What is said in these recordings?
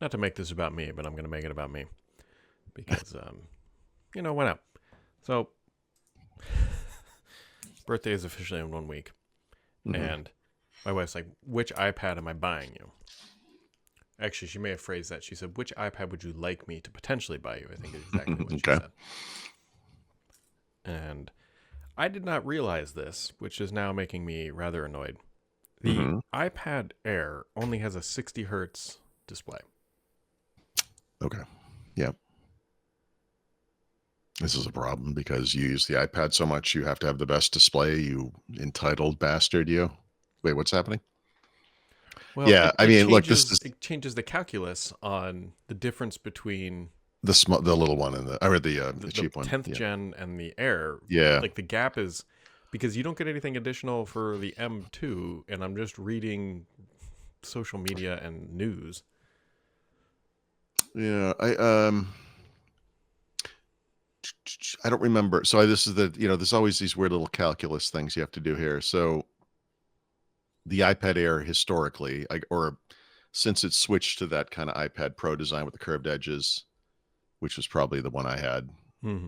not to make this about me, but I'm going to make it about me because, why not? So, birthday is officially in 1 week, and my wife's like, "Which iPad am I buying you?" Actually, she may have phrased that. She said, "Which iPad would you like me to potentially buy you?" I think is exactly what she Okay. said. And I did not realize this, which is now making me rather annoyed. The hmm iPad Air only has a 60 hertz display. Okay. Yeah. This is a problem because you use the iPad so much, you have to have the best display, you entitled bastard, you. Wait, what's happening? Well, Yeah, it, I it mean, look, this changes is it changes the calculus on the difference between the little one and the, the the cheap one. 10th Yeah. gen and the Air. Yeah. Like the gap is because you don't get anything additional for the M2, and I'm just reading social media and news. Yeah, I don't remember. So this is there's always these weird little calculus things you have to do here. So the iPad Air historically, or since it switched to that kind of iPad Pro design with the curved edges, which was probably the one I had, Hmm.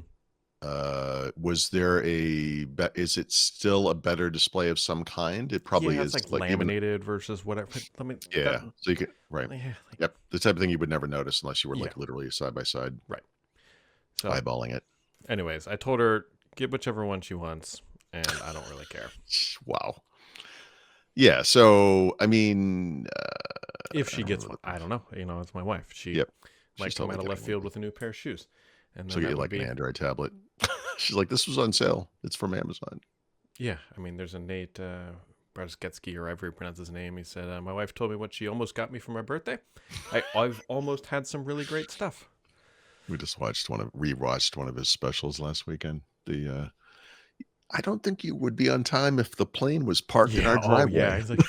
was there is it still a better display of some kind? It probably Yeah, it's is, like like, even. laminated versus whatever. Let me that. Yeah, so you can, right. Yeah, like, Yep, the type of thing you would never notice unless you were, yeah, like, literally side by side right. So, eyeballing it. anyways, I told her get whichever one she wants, and I don't really care. Wow. Yeah, so, I mean, If she gets one, I don't know. It's my wife. She yep, might she's come totally out of left getting field one. with a new pair of shoes, and She'll then get that you, would like, an be Android tablet. She's like, "This was on sale. It's from Amazon." yeah. I mean, there's a Nate Brzezicki, or however you pronounce his name. He said, "My wife told me what she almost got me for my birthday. I've almost had some really great stuff." We just rewatched one of his specials last weekend. I don't think you would be on time if the plane was parked in Yeah. our Oh yeah. driveway. He's like,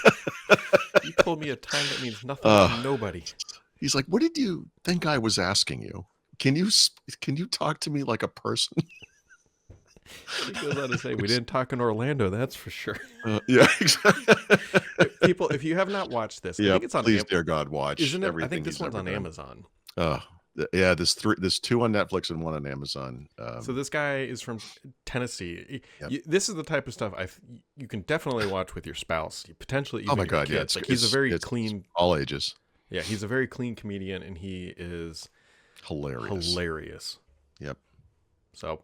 you told me a time that means nothing to Uh, nobody. he's like, "What did you think I was asking you? Can you talk to me like a person?" And he goes on to say, "We didn't talk in Orlando, that's for sure." Yeah, exactly. People, if you have not watched this, I Yep, think it's on please, dear God, watch isn't it? I think everything this he's one's ever on done. Amazon. Uh, yeah, there's 2 on Netflix and 1 on Amazon. So this guy is from Tennessee. Yep. This is the type of stuff you can definitely watch with your spouse, potentially Oh even my your God, yeah, kids. Like he's a very it's clean, all ages. yeah, he's a very clean comedian, and he is Hilarious. hilarious. Yep. So,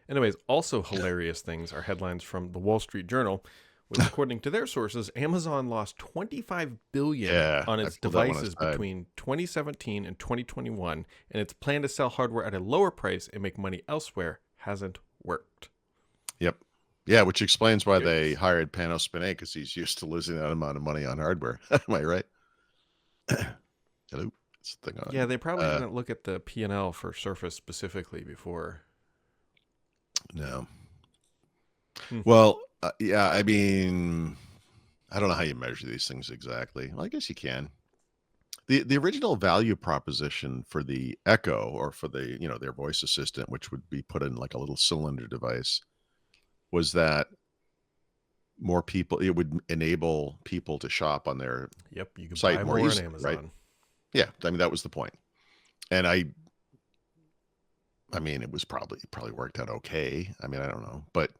anyways, also hilarious things are headlines from the Wall Street Journal, which, according to their sources, Amazon lost 25 billion Yeah, on I its pulled that one devices aside. between 2017 and 2021, and its plan to sell hardware at a lower price and make money elsewhere hasn't worked. Yep. Yeah, which explains why they Yikes. hired Panos Panay because he's used to losing that amount of money on hardware. Am I right? Hello? Is the thing on? Yeah, they probably didn't look at the P&L for Surface specifically before. No. Hmm. Well, yeah, I mean, I don't know how you measure these things exactly. Well, I guess you can. The original value proposition for the Echo, or for their voice assistant, which would be put in like a little cylinder device, was that it would enable people to shop on their Yep, you can site buy more more on easily, right? Amazon. Yeah, I mean, that was the point. And I mean, it was probably worked out okay. I mean, I don't know, but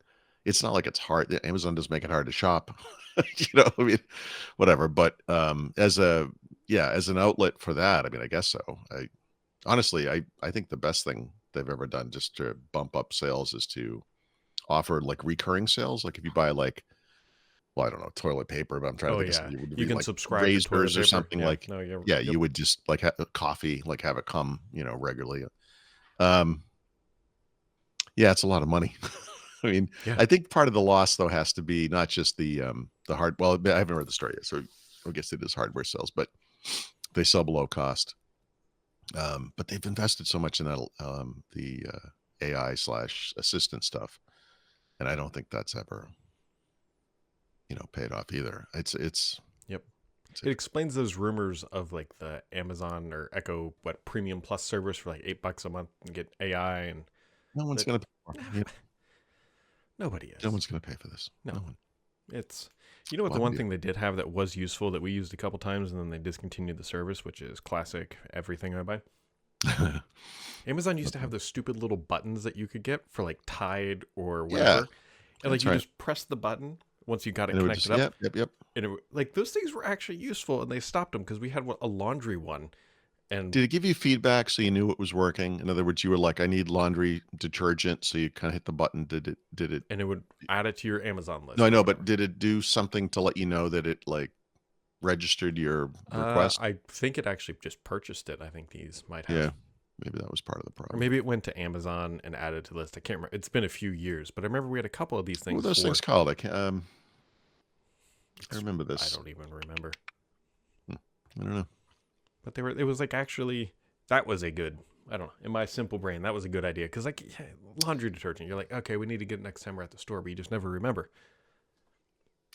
it's not like it's hard. Amazon doesn't make it hard to shop. I mean, whatever. But as an outlet for that, I mean, I guess so. Honestly, I think the best thing they've ever done just to bump up sales is to offer like recurring sales. Like if you buy, like, well, I don't know, toilet paper, but I'm trying to Oh think of yeah, something, would you be can like subscribe to toilet razors or paper. something, Yeah, like, no, you're yeah, yep. you would just like coffee, like have it come, regularly. Um, yeah, it's a lot of money. I mean, Yeah, I think part of the loss though has to be not just the hard. Well, I haven't read the story yet, so I guess it is hardware sales, but they sell below cost. But they've invested so much in that the AI slash assistant stuff, and I don't think that's ever paid off either. yep. It's It explains those rumors of like the Amazon or Echo Premium Plus service for like $8 a month and get AI and no one's that going to pay for it. nobody No is. one's going to pay for this. No. No one. It's, you know what, the Well, one thing they did have that was useful that we used a couple times and then they discontinued the service, which is classic everything I buy. Amazon used to have those stupid little buttons that you could get for like Tide or yeah, whatever. And like that's you right. just press the button once you got it And it would just, connected up. yep. And like those things were actually useful and they stopped them because we had a laundry one. And Did it give you feedback so you knew it was working? In other words, you were like, I need laundry detergent. So you kind of hit the button. Did it? it would add it to your Amazon list. No, I or know, whatever. but did it do something to let you know that it like registered your request? I think it actually just purchased it. I think these might have. Yeah. Maybe that was part of the Or problem. maybe it went to Amazon and added to the list. I can't remember. It's been a few years, but I remember we had a couple of these What were things those for. things called? I can't. I remember I this. don't even remember. I don't know. But they were. It was like actually that was a good. I don't know. In my simple brain, that was a good idea because like yeah, laundry detergent. You're like, okay, we need to get it next time we're at the store, but you just never remember.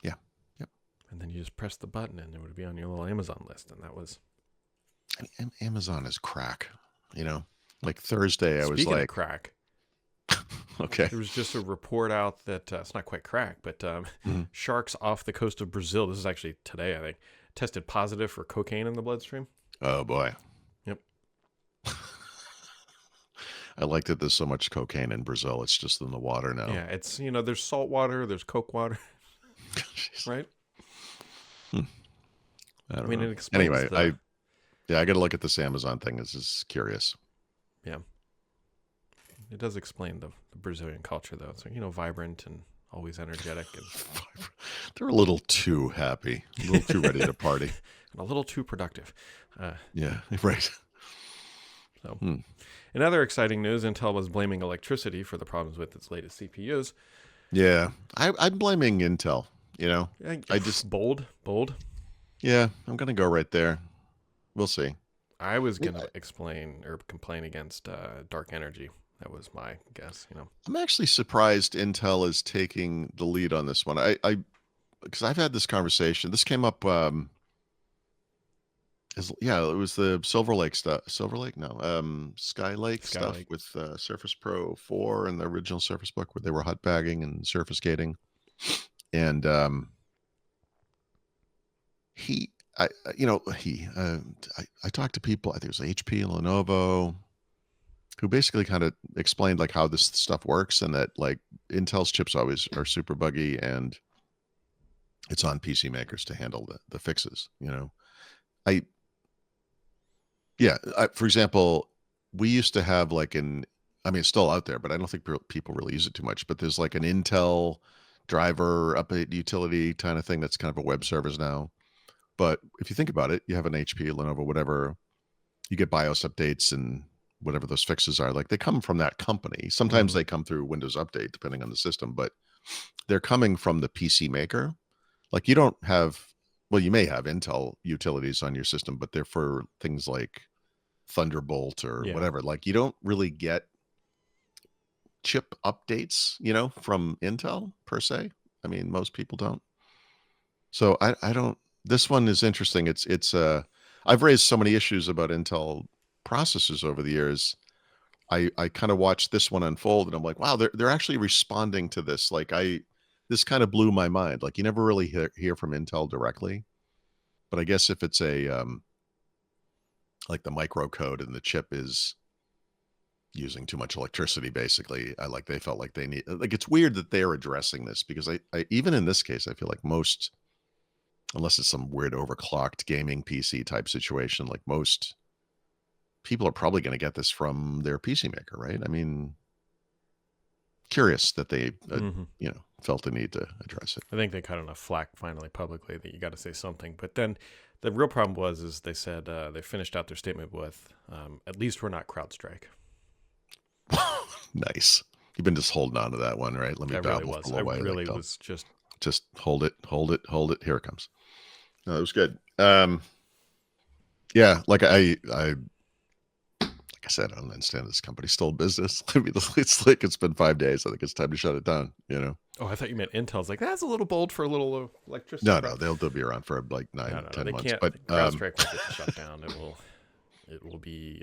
Yeah. Yep. And then you just press the button, and it would be on your little Amazon list, and that was. Amazon is crack. You know, like Thursday, I was Speaking of like, crack, okay. there was just a report out that it's not quite crack, but Mhm. sharks off the coast of Brazil. This is actually today, I think, tested positive for cocaine in the bloodstream. Oh boy. Yep. I like that there's so much cocaine in Brazil. It's just in the water now. Yeah, it's there's salt water, there's coke water, Jeez. right? I don't mean, know. it explains Anyway, the I got to look at this Amazon thing. This is curious. yeah. It does explain the Brazilian culture though. It's vibrant and always energetic and They're a little too happy, a little too ready to party. a little too productive. Yeah, right. So, Hmm. in other exciting news, Intel was blaming electricity for the problems with its latest CPUs. Yeah, I'm blaming Intel. You know, I just bold. yeah, I'm gonna go right there. We'll see. I was gonna explain or complain against dark energy. That was my guess. I'm actually surprised Intel is taking the lead on this one. I because I've had this conversation. This came up. Yeah, it was the Silver Lake stuff. Silver Lake, no, Skylake stuff Skylake. with Surface Pro 4 and the original Surface Book, where they were hot bagging and surface gating. And I talked to people. I think it was HP and Lenovo, who basically kind of explained like how this stuff works, and that like Intel's chips always are super buggy, and it's on PC makers to handle the fixes. I for example, we used to have like it's still out there, but I don't think people really use it too much. But there's like an Intel driver update utility kind of thing that's kind of a web service now. But if you think about it, you have an HP, Lenovo, whatever, you get BIOS updates and whatever those fixes are. Like they come from that company. Sometimes they come through Windows Update, depending on the system, but they're coming from the PC maker. Like you don't have, well, you may have Intel utilities on your system, but they're for things like Thunderbolt or whatever. Like you don't really get chip updates, from Intel per se. I mean, most people don't. So I don't. This one is interesting. It's I've raised so many issues about Intel processors over the years. I kind of watched this one unfold, and I'm like, wow, they're actually responding to this. Like this kind of blew my mind. Like you never really hear from Intel directly, but I guess if it's a like the microcode and the chip is using too much electricity, basically, they felt like they need, like, it's weird that they're addressing this, because I even in this case, I feel like most, unless it's some weird overclocked gaming PC type situation, like most people are probably going to get this from their PC maker, right? I mean, curious that they felt the need to address it. I think they cut enough flack finally publicly that you got to say something. But then the real problem is they said they finished out their statement with, at least we're not CrowdStrike. Nice. You've been just holding on to that one, right? Let me babble for a little while. I really was just hold it. Here it comes. No, it was good. Yeah, like I said, I don't understand this company still in business. I mean, it's like it's been 5 days. I think it's time to shut it down. Oh, I thought you meant Intel's. Like that's a little bold for a little electricity. No, they'll be around for like 10 months. But CrowdStrike won't get shut down. It will be.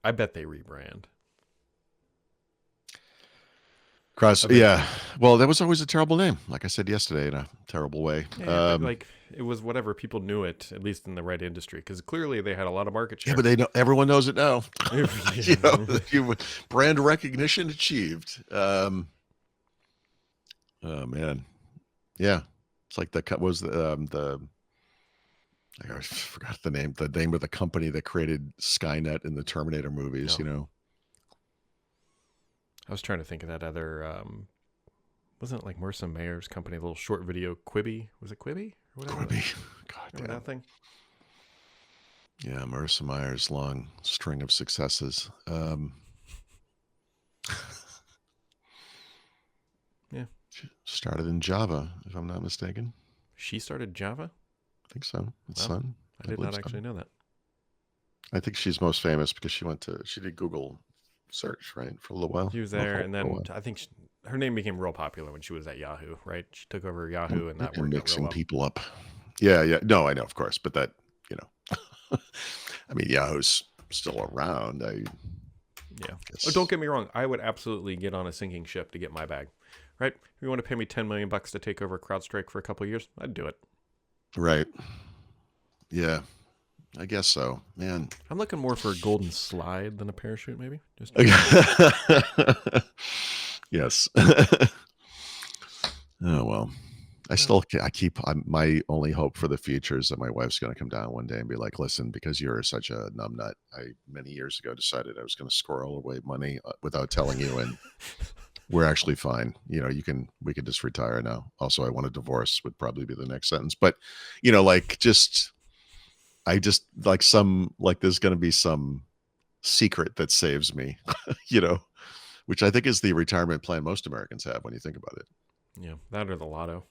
I bet they rebrand. Cross. eventually. Yeah. Well, that was always a terrible name. Like I said yesterday, in a terrible way. Yeah, but like it was whatever people knew it, at least in the right industry, because clearly they had a lot of market Yeah, share. but they know everyone knows it now. You know, Yeah. brand recognition achieved. Oh man, yeah. It's like what was the I forgot the name of the company that created Skynet in the Terminator movies. No, You know, I was trying to think of that other. Wasn't it like Marissa Mayer's company, a little short video, Quibi? Was it Quibi or whatever? Quibi. God Remember damn. that thing? Yeah, Marissa Meyer's long string of successes. Yeah. She started in Java, if I'm not mistaken. She started Java? I think so. It's Wow. son. I did believe not actually know that. I think she's most famous because she did Google search, right, for a little while. She was Well, there, for and a then while. her name became real popular when she was at Yahoo, right? She took over Yahoo, and that And worked out real mixing well. people up. Yeah, yeah. No, I know, of course, but that, you know, I mean, Yahoo's still around. Yeah. Guess. Oh, don't get me wrong. I would absolutely get on a sinking ship to get my bag, right? If you want to pay me $10 million to take over CrowdStrike for a couple of years, I'd do it. Right. Yeah, I guess so, man. I'm looking more for a golden slide than a parachute, maybe. Just Yes. Oh well. My only hope for the future is that my wife's going to come down one day and be like, listen, because you're such a numbnut, I many years ago decided I was going to squirrel away money without telling you, and we're actually fine. You know, we can just retire now. Also, I want a divorce would probably be the next sentence, but you know, like I just like there's going to be some secret that saves me, you know, which I think is the retirement plan most Americans have when you think about it. yeah, that or the lotto.